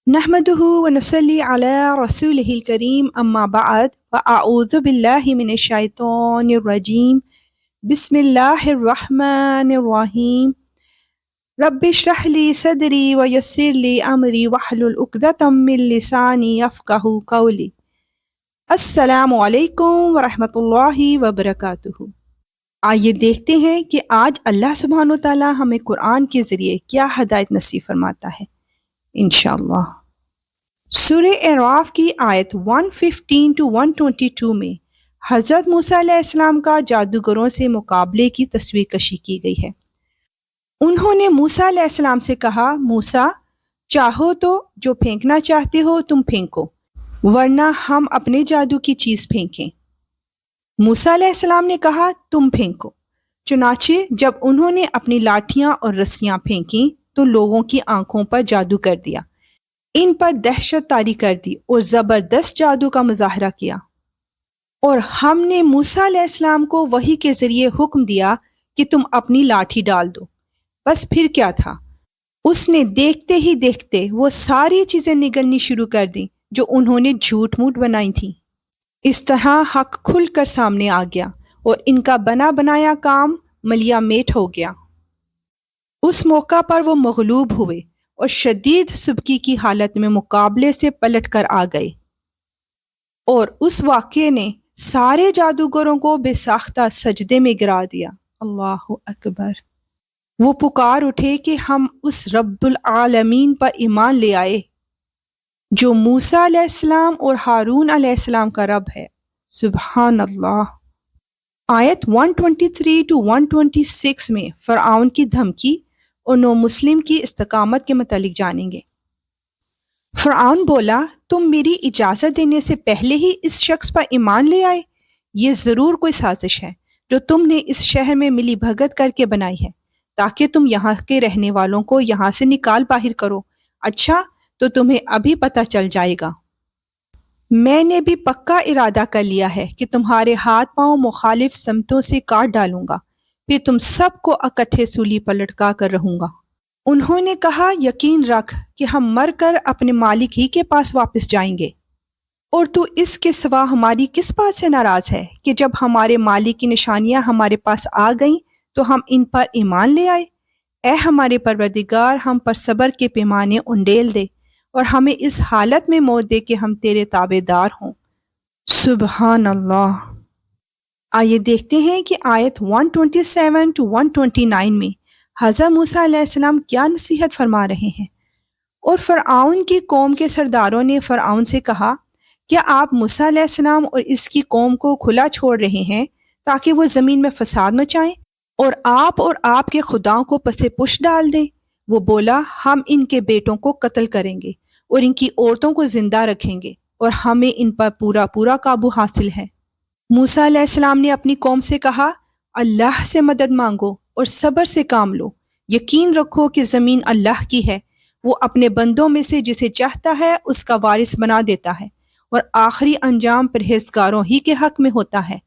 نحمده ونصلي على رسوله الكريم أما بعد فأعوذ بالله من الشيطان الرجيم بسم الله الرحمن الرحيم رب اشرح لي صدري ويسر لي أمري واحلل عقدة من لساني يفقهوا قولي السلام علیکم ورحمۃ اللہ وبرکاتہ۔ آئیے دیکھتے ہیں کہ آج اللہ سبحانہ و تعالی ہمیں قرآن کے ذریعے کیا ہدایت نصیب فرماتا ہے انشاءاللہ۔ سورہ اعراف کی آیت 115 to 122 میں حضرت موسیٰ علیہ السلام کا جادوگروں سے مقابلے کی تصویر کشی کی گئی ہے۔ انہوں نے موسیٰ علیہ السلام سے کہا، موسیٰ چاہو تو جو پھینکنا چاہتے ہو تم پھینکو، ورنہ ہم اپنے جادو کی چیز پھینکیں۔ موسیٰ علیہ السلام نے کہا تم پھینکو۔ چنانچہ جب انہوں نے اپنی لاٹھیاں اور رسیاں پھینکیں تو لوگوں کی آنکھوں پر جادو کر دیا، ان پر دہشت طاری کر دی اور زبردست جادو کا مظاہرہ کیا۔ اور ہم نے موسیٰ علیہ السلام کو وحی کے ذریعے حکم دیا کہ تم اپنی لاٹھی ڈال دو۔ بس پھر کیا تھا، اس نے دیکھتے ہی دیکھتے وہ ساری چیزیں نگلنی شروع کر دیں جو انہوں نے جھوٹ موٹ بنائی تھیں۔ اس طرح حق کھل کر سامنے آ گیا اور ان کا بنا بنایا کام ملیا میٹ ہو گیا۔ اس موقع پر وہ مغلوب ہوئے اور شدید سبکی کی حالت میں مقابلے سے پلٹ کر آ گئے، اور اس واقعے نے سارے جادوگروں کو بے ساختہ سجدے میں گرا دیا۔ اللہ اکبر۔ وہ پکار اٹھے کہ ہم اس رب العالمین پر ایمان لے آئے جو موسیٰ علیہ السلام اور ہارون علیہ السلام کا رب ہے۔ سبحان اللہ۔ آیت 123 to 126 میں فرعون کی دھمکی اور نو مسلم کی استقامت کے متعلق جانیں گے۔ فرعون بولا، تم میری اجازت دینے سے پہلے ہی اس شخص پر ایمان لے آئے؟ یہ ضرور کوئی سازش ہے جو تم نے اس شہر میں ملی بھگت کر کے بنائی ہے تاکہ تم یہاں کے رہنے والوں کو یہاں سے نکال باہر کرو۔ اچھا تو تمہیں ابھی پتہ چل جائے گا۔ میں نے بھی پکا ارادہ کر لیا ہے کہ تمہارے ہاتھ پاؤں مخالف سمتوں سے کاٹ ڈالوں گا، پھر تم سب کو اکٹھے سولی پر لٹکا کر رہوں گا۔ انہوں نے کہا، یقین رکھ کہ ہم مر کر اپنے مالک ہی کے پاس واپس جائیں گے، اور تو اس کے سوا ہماری کس بات سے ناراض ہے کہ جب ہمارے مالک کی نشانیاں ہمارے پاس آ گئیں تو ہم ان پر ایمان لے آئے۔ اے ہمارے پروردگار، ہم پر صبر کے پیمانے انڈیل دے اور ہمیں اس حالت میں موت دے کہ ہم تیرے تابع دار ہوں۔ سبحان اللہ۔ آئیے دیکھتے ہیں کہ آیت 127 to 129 میں حضرت موسیٰ علیہ السلام کیا نصیحت فرما رہے ہیں۔ اور فرعون کی قوم کے سرداروں نے فرعون سے کہا، کیا آپ موسیٰ علیہ السلام اور اس کی قوم کو کھلا چھوڑ رہے ہیں تاکہ وہ زمین میں فساد مچائیں اور آپ کے خداؤں کو پس پش ڈال دیں؟ وہ بولا، ہم ان کے بیٹوں کو قتل کریں گے اور ان کی عورتوں کو زندہ رکھیں گے اور ہمیں ان پر پورا قابو حاصل ہے۔ موسیٰ علیہ السلام نے اپنی قوم سے کہا، اللہ سے مدد مانگو اور صبر سے کام لو۔ یقین رکھو کہ زمین اللہ کی ہے، وہ اپنے بندوں میں سے جسے چاہتا ہے اس کا وارث بنا دیتا ہے، اور آخری انجام پرہیزگاروں ہی کے حق میں ہوتا ہے۔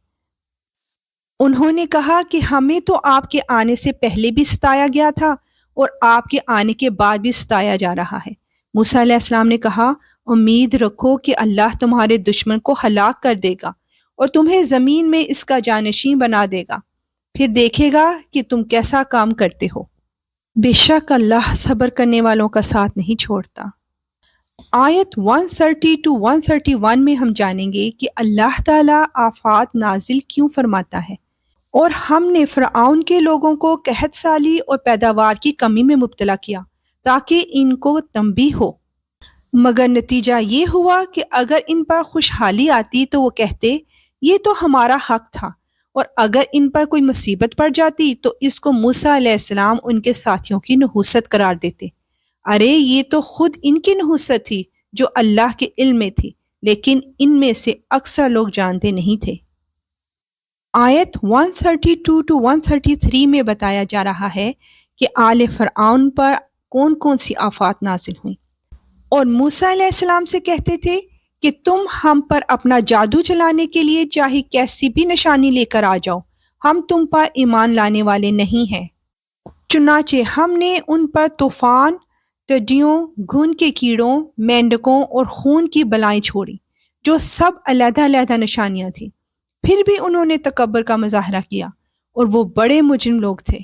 انہوں نے کہا کہ ہمیں تو آپ کے آنے سے پہلے بھی ستایا گیا تھا اور آپ کے آنے کے بعد بھی ستایا جا رہا ہے۔ موسیٰ علیہ السلام نے کہا، امید رکھو کہ اللہ تمہارے دشمن کو ہلاک کر دے گا اور تمہیں زمین میں اس کا جانشین بنا دے گا، پھر دیکھے گا کہ تم کیسا کام کرتے ہو۔ بے شک اللہ صبر کرنے والوں کا ساتھ نہیں چھوڑتا۔ آیت 130 to 131 میں ہم جانیں گے کہ اللہ تعالیٰ آفات نازل کیوں فرماتا ہے، اور ہم نے فرعون کے لوگوں کو قحط سالی اور پیداوار کی کمی میں مبتلا کیا تاکہ ان کو تنبیہ ہو، مگر نتیجہ یہ ہوا کہ اگر ان پر خوشحالی آتی تو وہ کہتے یہ تو ہمارا حق تھا، اور اگر ان پر کوئی مصیبت پڑ جاتی تو اس کو موسیٰ علیہ السلام ان کے ساتھیوں کی نحوست قرار دیتے۔ ارے یہ تو خود ان کی نحوست تھی جو اللہ کے علم میں تھی، لیکن ان میں سے اکثر لوگ جانتے نہیں تھے۔ آیت 132 to 133 میں بتایا جا رہا ہے کہ آل فرعون پر کون کون سی آفات نازل ہوئیں، اور موسیٰ علیہ السلام سے کہتے تھے کہ تم ہم پر اپنا جادو چلانے کے لیے چاہے کیسی بھی نشانی لے کر آ جاؤ، ہم تم پر ایمان لانے والے نہیں ہیں۔ چنانچہ ہم نے ان پر طوفان، ٹڈیوں، گھن کے کیڑوں، مینڈکوں اور خون کی بلائیں چھوڑی، جو سب علیحدہ علیحدہ نشانیاں تھیں۔ پھر بھی انہوں نے تکبر کا مظاہرہ کیا اور وہ بڑے مجرم لوگ تھے۔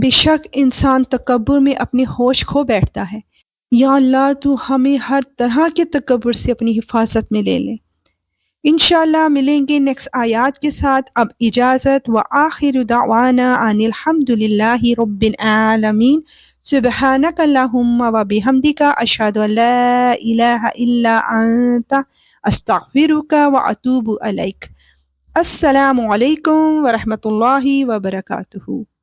بے شک انسان تکبر میں اپنے ہوش کھو بیٹھتا ہے۔ یا اللہ تو ہمیں ہر طرح کے تکبر سے اپنی حفاظت میں لے لے۔ انشاءاللہ ملیں گے نیکسٹ آیات کے ساتھ۔ اب اجازت، وآخر دعوانا ان الحمد للہ رب العالمین۔ سبحانک اللہم وبحمدک، اشہد ان لا الہ الا انت، استغفرک واتوب الیک۔ السلام علیکم ورحمۃ اللہ وبرکاتہ۔